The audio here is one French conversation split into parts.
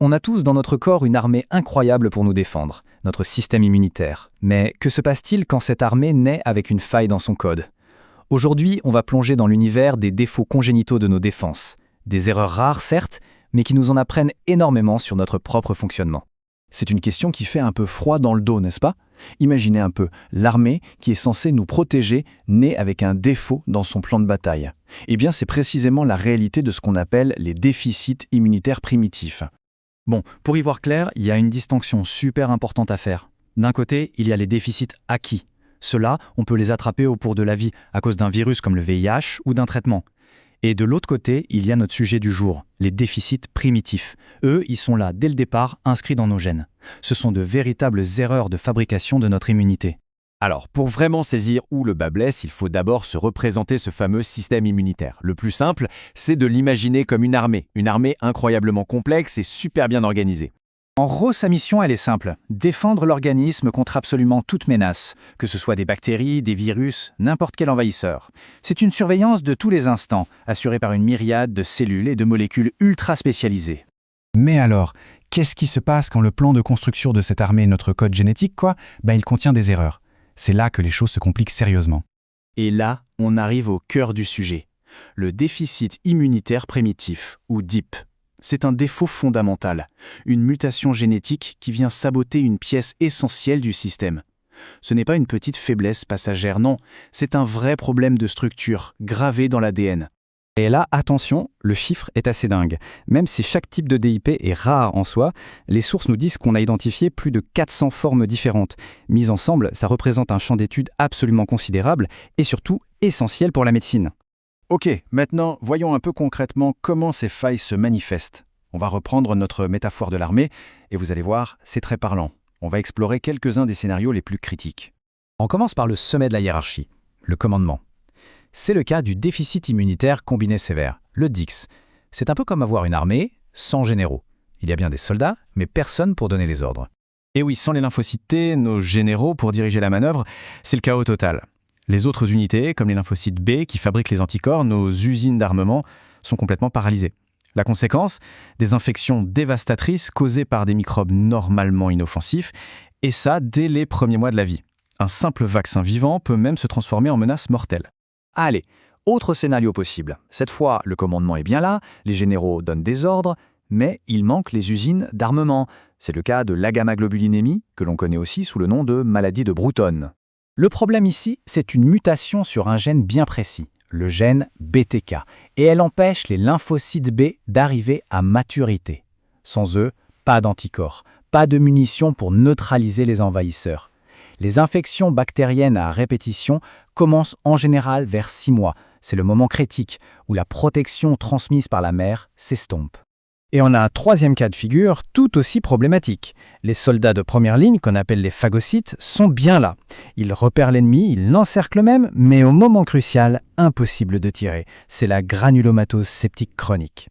On a tous dans notre corps une armée incroyable pour nous défendre, notre système immunitaire. Mais que se passe-t-il quand cette armée naît avec une faille dans son code? Aujourd'hui, on va plonger dans l'univers des défauts congénitaux de nos défenses. Des erreurs rares, certes, mais qui nous en apprennent énormément sur notre propre fonctionnement. C'est une question qui fait un peu froid dans le dos, n'est-ce pas? Imaginez un peu, l'armée qui est censée nous protéger naît avec un défaut dans son plan de bataille. Eh bien, c'est précisément la réalité de ce qu'on appelle les déficits immunitaires primitifs. Bon, pour y voir clair, il y a une distinction super importante à faire. D'un côté, il y a les déficits acquis. Ceux-là, on peut les attraper au cours de la vie à cause d'un virus comme le VIH ou d'un traitement. Et de l'autre côté, il y a notre sujet du jour, les déficits primitifs. Eux, ils sont là dès le départ, inscrits dans nos gènes. Ce sont de véritables erreurs de fabrication de notre immunité. Alors, pour vraiment saisir où le bât blesse, il faut d'abord se représenter ce fameux système immunitaire. Le plus simple, c'est de l'imaginer comme une armée incroyablement complexe et super bien organisée. En gros, sa mission, elle est simple, défendre l'organisme contre absolument toute menace, que ce soit des bactéries, des virus, n'importe quel envahisseur. C'est une surveillance de tous les instants, assurée par une myriade de cellules et de molécules ultra spécialisées. Mais alors, qu'est-ce qui se passe quand le plan de construction de cette armée est notre code génétique, quoi? Il contient des erreurs. C'est là que les choses se compliquent sérieusement. Et là, on arrive au cœur du sujet. Le déficit immunitaire primitif, ou DIP. C'est un défaut fondamental, une mutation génétique qui vient saboter une pièce essentielle du système. Ce n'est pas une petite faiblesse passagère, non, c'est un vrai problème de structure, gravé dans l'ADN. Et là, attention, le chiffre est assez dingue. Même si chaque type de DIP est rare en soi, les sources nous disent qu'on a identifié plus de 400 formes différentes. Mises ensemble, ça représente un champ d'études absolument considérable et surtout essentiel pour la médecine. Ok, maintenant, voyons un peu concrètement comment ces failles se manifestent. On va reprendre notre métaphore de l'armée et vous allez voir, c'est très parlant. On va explorer quelques-uns des scénarios les plus critiques. On commence par le sommet de la hiérarchie, le commandement. C'est le cas du déficit immunitaire combiné sévère, le DICS. C'est un peu comme avoir une armée sans généraux. Il y a bien des soldats, mais personne pour donner les ordres. Et oui, sans les lymphocytes T, nos généraux pour diriger la manœuvre, c'est le chaos total. Les autres unités, comme les lymphocytes B qui fabriquent les anticorps, nos usines d'armement, sont complètement paralysées. La conséquence, des infections dévastatrices causées par des microbes normalement inoffensifs, et ça dès les premiers mois de la vie. Un simple vaccin vivant peut même se transformer en menace mortelle. Allez, autre scénario possible. Cette fois, le commandement est bien là, les généraux donnent des ordres, mais il manque les usines d'armement. C'est le cas de l'agamaglobulinémie, que l'on connaît aussi sous le nom de maladie de Broughton. Le problème ici, c'est une mutation sur un gène bien précis, le gène BTK, et elle empêche les lymphocytes B d'arriver à maturité. Sans eux, pas d'anticorps, pas de munitions pour neutraliser les envahisseurs. Les infections bactériennes à répétition commencent en général vers 6 mois. C'est le moment critique où la protection transmise par la mère s'estompe. Et on a un troisième cas de figure tout aussi problématique. Les soldats de première ligne, qu'on appelle les phagocytes, sont bien là. Ils repèrent l'ennemi, ils l'encerclent même, mais au moment crucial, impossible de tirer. C'est la granulomatose septique chronique.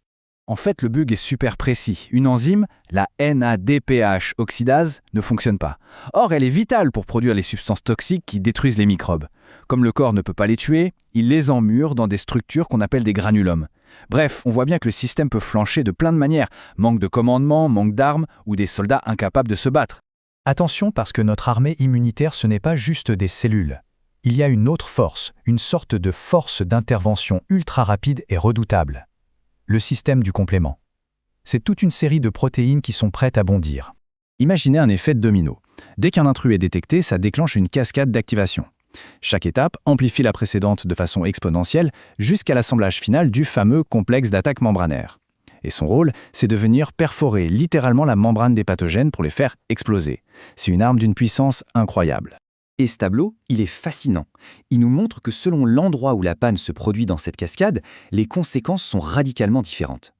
En fait, le bug est super précis. Une enzyme, la NADPH oxydase, ne fonctionne pas. Or, elle est vitale pour produire les substances toxiques qui détruisent les microbes. Comme le corps ne peut pas les tuer, il les emmure dans des structures qu'on appelle des granulomes. Bref, on voit bien que le système peut flancher de plein de manières. Manque de commandement, manque d'armes ou des soldats incapables de se battre. Attention parce que notre armée immunitaire, ce n'est pas juste des cellules. Il y a une autre force, une sorte de force d'intervention ultra rapide et redoutable. Le système du complément. C'est toute une série de protéines qui sont prêtes à bondir. Imaginez un effet de domino. Dès qu'un intrus est détecté, ça déclenche une cascade d'activation. Chaque étape amplifie la précédente de façon exponentielle jusqu'à l'assemblage final du fameux complexe d'attaque membranaire. Et son rôle, c'est de venir perforer littéralement la membrane des pathogènes pour les faire exploser. C'est une arme d'une puissance incroyable. Et ce tableau, il est fascinant. Il nous montre que selon l'endroit où la panne se produit dans cette cascade, les conséquences sont radicalement différentes.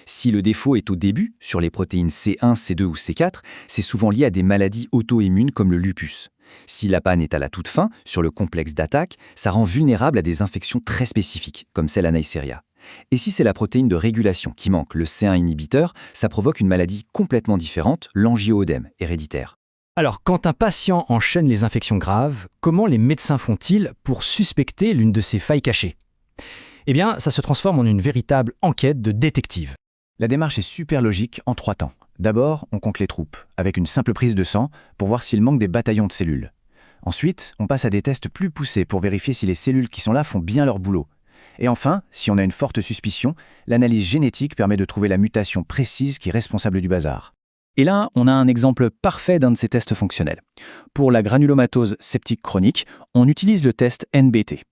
Si le défaut est au début, sur les protéines C1, C2 ou C4, c'est souvent lié à des maladies auto-immunes comme le lupus. Si la panne est à la toute fin, sur le complexe d'attaque, ça rend vulnérable à des infections très spécifiques, comme celle à Neisseria. Et si c'est la protéine de régulation qui manque, le C1 inhibiteur, ça provoque une maladie complètement différente, l'angio-œdème héréditaire. Alors, quand un patient enchaîne les infections graves, comment les médecins font-ils pour suspecter l'une de ces failles cachées? Eh bien, ça se transforme en une véritable enquête de détective. La démarche est super logique en 3 temps. D'abord, on compte les troupes, avec une simple prise de sang, pour voir s'il manque des bataillons de cellules. Ensuite, on passe à des tests plus poussés pour vérifier si les cellules qui sont là font bien leur boulot. Et enfin, si on a une forte suspicion, l'analyse génétique permet de trouver la mutation précise qui est responsable du bazar. Et là, on a un exemple parfait d'un de ces tests fonctionnels. Pour la granulomatose septique chronique, on utilise le test NBT.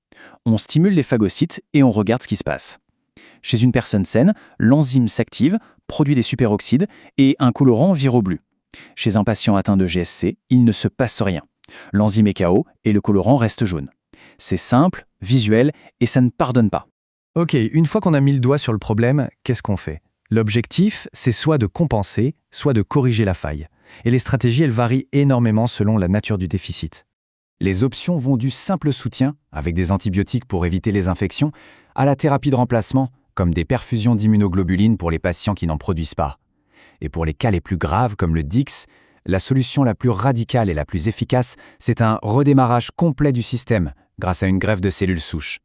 On stimule les phagocytes et on regarde ce qui se passe. Chez une personne saine, l'enzyme s'active, produit des superoxydes et un colorant viroblu. Chez un patient atteint de GSC, il ne se passe rien. L'enzyme est KO et le colorant reste jaune. C'est simple, visuel et ça ne pardonne pas. Ok, une fois qu'on a mis le doigt sur le problème, qu'est-ce qu'on fait? L'objectif, c'est soit de compenser, soit de corriger la faille. Et les stratégies, elles varient énormément selon la nature du déficit. Les options vont du simple soutien, avec des antibiotiques pour éviter les infections, à la thérapie de remplacement, comme des perfusions d'immunoglobulines pour les patients qui n'en produisent pas. Et pour les cas les plus graves, comme le DIX, la solution la plus radicale et la plus efficace, c'est un redémarrage complet du système, grâce à une greffe de cellules souches.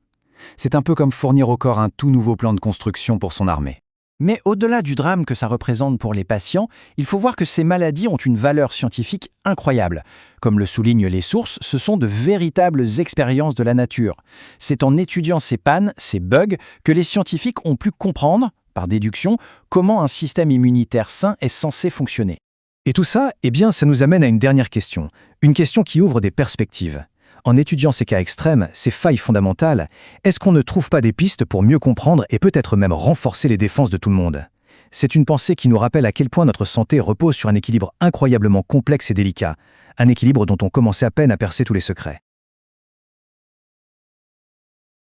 C'est un peu comme fournir au corps un tout nouveau plan de construction pour son armée. Mais au-delà du drame que ça représente pour les patients, il faut voir que ces maladies ont une valeur scientifique incroyable. Comme le soulignent les sources, ce sont de véritables expériences de la nature. C'est en étudiant ces pannes, ces bugs, que les scientifiques ont pu comprendre, par déduction, comment un système immunitaire sain est censé fonctionner. Et tout ça, eh bien, ça nous amène à une dernière question. Une question qui ouvre des perspectives. En étudiant ces cas extrêmes, ces failles fondamentales, est-ce qu'on ne trouve pas des pistes pour mieux comprendre et peut-être même renforcer les défenses de tout le monde? C'est une pensée qui nous rappelle à quel point notre santé repose sur un équilibre incroyablement complexe et délicat, un équilibre dont on commençait à peine à percer tous les secrets.